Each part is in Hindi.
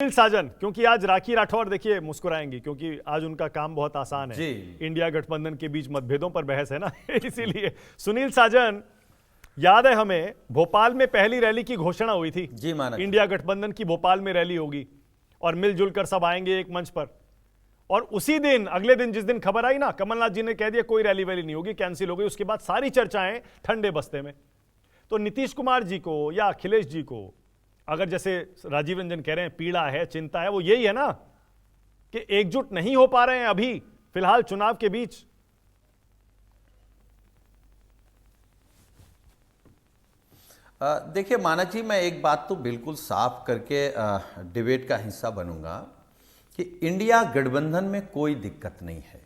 सुनील साजन, क्योंकि आज राखी राठौर देखिए मुस्कुराएंगी क्योंकि आज उनका काम बहुत आसान है। इंडिया गठबंधन के बीच मतभेदों पर बहस है ना इसीलिए। सुनील साजन, याद है हमें भोपाल में पहली रैली की घोषणा हुई थी जी, माना इंडिया गठबंधन की भोपाल में रैली होगी और मिलजुल कर सब आएंगे एक मंच पर। और उसी दिन, अगले दिन जिस दिन खबर आई ना, कमलनाथ जी ने कह दिया कोई रैली वैली नहीं होगी, कैंसिल हो गई। उसके बाद सारी चर्चाएं ठंडे बस्ते में। तो नीतीश कुमार जी को या अखिलेश जी को अगर, जैसे राजीव रंजन कह रहे हैं, पीड़ा है, चिंता है, वो यही है ना कि एकजुट नहीं हो पा रहे हैं अभी फिलहाल चुनाव के बीच। देखिए मानक जी, मैं एक बात तो बिल्कुल साफ करके डिबेट का हिस्सा बनूंगा कि इंडिया गठबंधन में कोई दिक्कत नहीं है।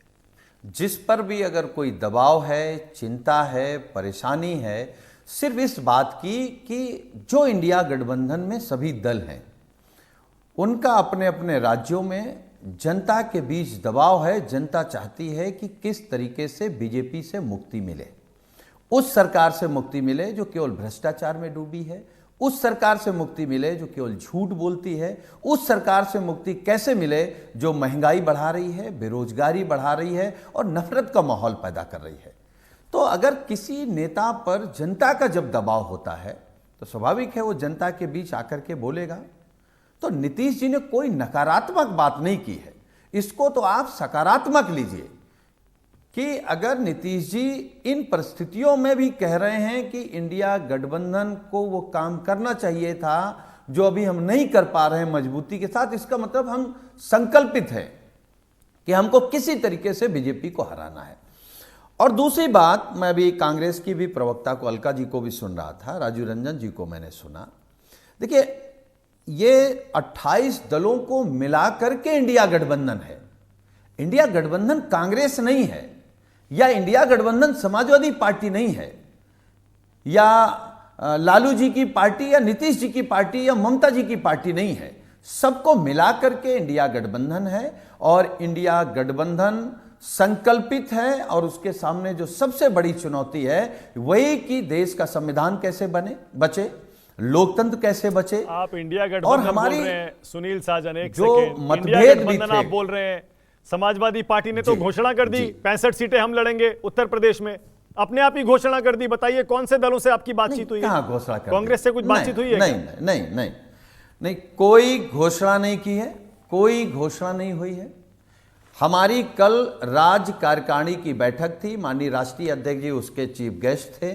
जिस पर भी अगर कोई दबाव है, चिंता है, परेशानी है, सिर्फ इस बात की कि जो इंडिया गठबंधन में सभी दल हैं उनका अपने अपने राज्यों में जनता के बीच दबाव है। जनता चाहती है कि किस तरीके से बीजेपी से मुक्ति मिले, उस सरकार से मुक्ति मिले जो केवल भ्रष्टाचार में डूबी है, उस सरकार से मुक्ति मिले जो केवल झूठ बोलती है, उस सरकार से मुक्ति कैसे मिले जो महंगाई बढ़ा रही है, बेरोजगारी बढ़ा रही है और नफरत का माहौल पैदा कर रही है। तो अगर किसी नेता पर जनता का जब दबाव होता है तो स्वाभाविक है वो जनता के बीच आकर के बोलेगा। तो नीतीश जी ने कोई नकारात्मक बात नहीं की है, इसको तो आप सकारात्मक लीजिए कि अगर नीतीश जी इन परिस्थितियों में भी कह रहे हैं कि इंडिया गठबंधन को वो काम करना चाहिए था जो अभी हम नहीं कर पा रहे हैं मजबूती के साथ, इसका मतलब हम संकल्पित हैं कि हमको किसी तरीके से बीजेपी को हराना है। और दूसरी बात, मैं अभी कांग्रेस की भी प्रवक्ता को, अलका जी को भी सुन रहा था, राजीव रंजन जी को मैंने सुना। देखिए, ये 28 दलों को मिला करके इंडिया गठबंधन है। इंडिया गठबंधन कांग्रेस नहीं है, या इंडिया गठबंधन समाजवादी पार्टी नहीं है, या लालू जी की पार्टी या नीतीश जी की पार्टी या ममता जी की पार्टी नहीं है। सबको मिला करके इंडिया गठबंधन है और इंडिया गठबंधन संकल्पित है। और उसके सामने जो सबसे बड़ी चुनौती है वही कि देश का संविधान कैसे बचे, लोकतंत्र कैसे बचे। आप इंडिया गठबंधन और हमारी बोल रहे हैं सुनील साजन, एक जो सेकंड, मतभेद भी थे, आप बोल रहे हैं समाजवादी पार्टी ने तो घोषणा कर दी 65 सीटें हम लड़ेंगे उत्तर प्रदेश में, अपने आप ही घोषणा कर दी। बताइए कौन से दलों से आपकी बातचीत हुई है? कहां घोषणा कर दी? कांग्रेस से कुछ बातचीत हुई है? नहीं, कोई घोषणा नहीं की है, कोई घोषणा नहीं हुई है। हमारी कल राज्य कार्यकारिणी की बैठक थी, माननीय राष्ट्रीय अध्यक्ष जी उसके चीफ गेस्ट थे।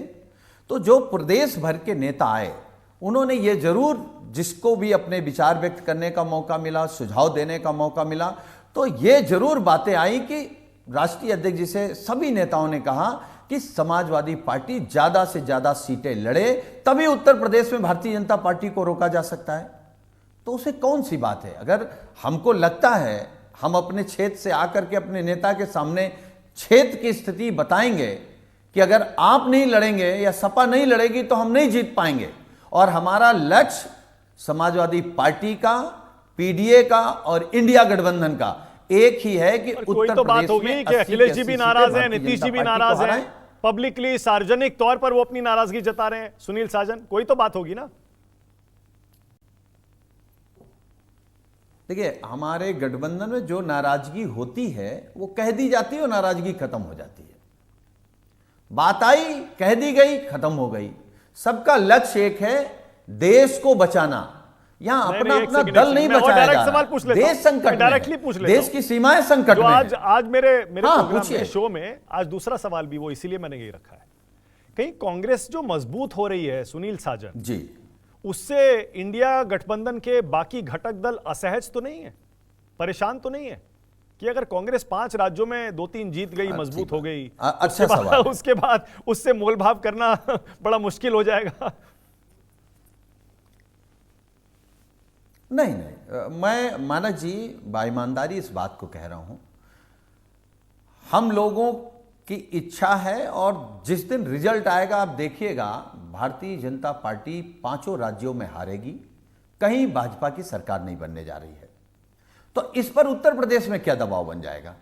तो जो प्रदेश भर के नेता आए उन्होंने ये जरूर, जिसको भी अपने विचार व्यक्त करने का मौका मिला, सुझाव देने का मौका मिला, तो ये जरूर बातें आई कि राष्ट्रीय अध्यक्ष जी से सभी नेताओं ने कहा कि समाजवादी पार्टी ज्यादा से ज्यादा सीटें लड़े, तभी उत्तर प्रदेश में भारतीय जनता पार्टी को रोका जा सकता है। तो उसे कौन सी बात है? अगर हमको लगता है हम अपने क्षेत्र से आकर के अपने नेता के सामने क्षेत्र की स्थिति बताएंगे कि अगर आप नहीं लड़ेंगे या सपा नहीं लड़ेगी तो हम नहीं जीत पाएंगे, और हमारा लक्ष्य समाजवादी पार्टी का, पीडीए का और इंडिया गठबंधन का एक ही है कि उत्तर तो बात प्रदेश होगी में कि अखिलेश जी भी नाराज हैं, भारतीय नीतीश जी भी जनता पार्टी को नाराज हैं, हराएं। पब्लिकली सार्वजनिक तौर पर वो अपनी नाराजगी जता रहे हैं। सुनील साजन, कोई तो बात होगी ना? देखिए, हमारे गठबंधन में जो नाराजगी होती है वो कह दी जाती है और नाराजगी खत्म हो जाती है। बात आई, कह दी गई, खत्म हो गई। सबका लक्ष्य एक है, देश को बचाना। यहां अपना अपना दल नहीं बचाया जा रहा, देश संकट में, देश की सीमाएं संकट में। आज मेरे प्रोग्राम पूछिए, के शो में आज दूसरा सवाल भी वो इसीलिए मैंने यही रखा है, कहीं कांग्रेस जो मजबूत हो रही है सुनील साजन जी, उससे इंडिया गठबंधन के बाकी घटक दल असहज तो नहीं है, परेशान तो नहीं है कि अगर कांग्रेस 5 राज्यों में 2-3 जीत गई, मजबूत हो गई, अच्छा सवाल, उसके बाद उससे मोलभाव करना बड़ा मुश्किल हो जाएगा? नहीं, मैं मानक जी बाईमानदारी इस बात को कह रहा हूं, हम लोगों की इच्छा है और जिस दिन रिजल्ट आएगा आप देखिएगा, भारतीय जनता पार्टी 5 राज्यों में हारेगी, कहीं भाजपा की सरकार नहीं बनने जा रही है। तो इस पर उत्तर प्रदेश में क्या दबाव बन जाएगा,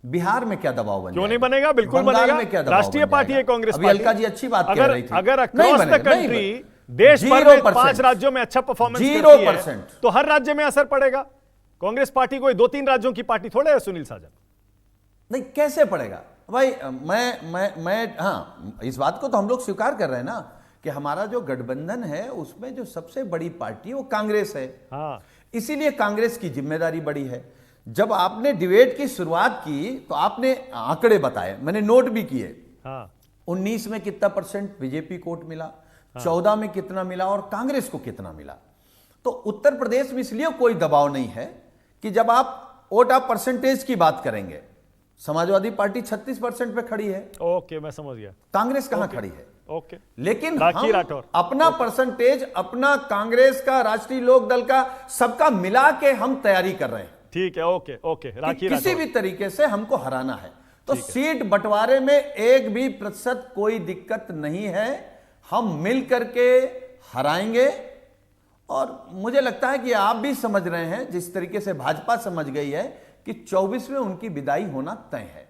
बिहार में क्या दबाव बन क्यों जाएगा? नहीं बनेगा? बिल्कुल बनेगा। में क्या दबाव राष्ट्रीय बन पार्टी है जाएगा? कांग्रेस अभी पार्टी। अलका जी अच्छी बात कह रही थी, अगर अक्रॉस द कंट्री देश भर में 5 0% राज्यों में अच्छा परफॉर्मेंस 0%। तो हर राज्य में असर पड़ेगा। कांग्रेस पार्टी कोई 2-3 राज्यों की पार्टी थोड़े है सुनील साजन। नहीं, कैसे पड़ेगा भाई? मैं हाँ, इस बात को तो हम लोग स्वीकार कर रहे हैं ना कि हमारा जो गठबंधन है उसमें जो सबसे बड़ी पार्टी वो कांग्रेस है। हाँ, इसीलिए कांग्रेस की जिम्मेदारी बड़ी है। जब आपने डिबेट की शुरुआत की तो आपने आंकड़े बताए, मैंने नोट भी किए। हाँ, 19 में कितना परसेंट बीजेपी को वोट मिला, 14 में कितना मिला और कांग्रेस को कितना मिला। तो उत्तर प्रदेश में इसलिए कोई दबाव नहीं है कि जब आप वोट ऑफ परसेंटेज की बात करेंगे, समाजवादी पार्टी 36% पे खड़ी है। ओके, मैं समझ गया। कांग्रेस कहां खड़ी है? ओके, लेकिन राखी हम राठौर। अपना परसेंटेज, अपना कांग्रेस का, राष्ट्रीय लोक दल का, सबका मिला के हम तैयारी कर रहे हैं। ठीक है, ओके ओके, कि राखी किसी राठौर। भी तरीके से हमको हराना है। तो सीट बंटवारे में 1% कोई दिक्कत नहीं है। हम मिल करके हराएंगे। और मुझे लगता है कि आप भी समझ रहे हैं, जिस तरीके से भाजपा समझ गई है कि 24 में उनकी विदाई होना तय है।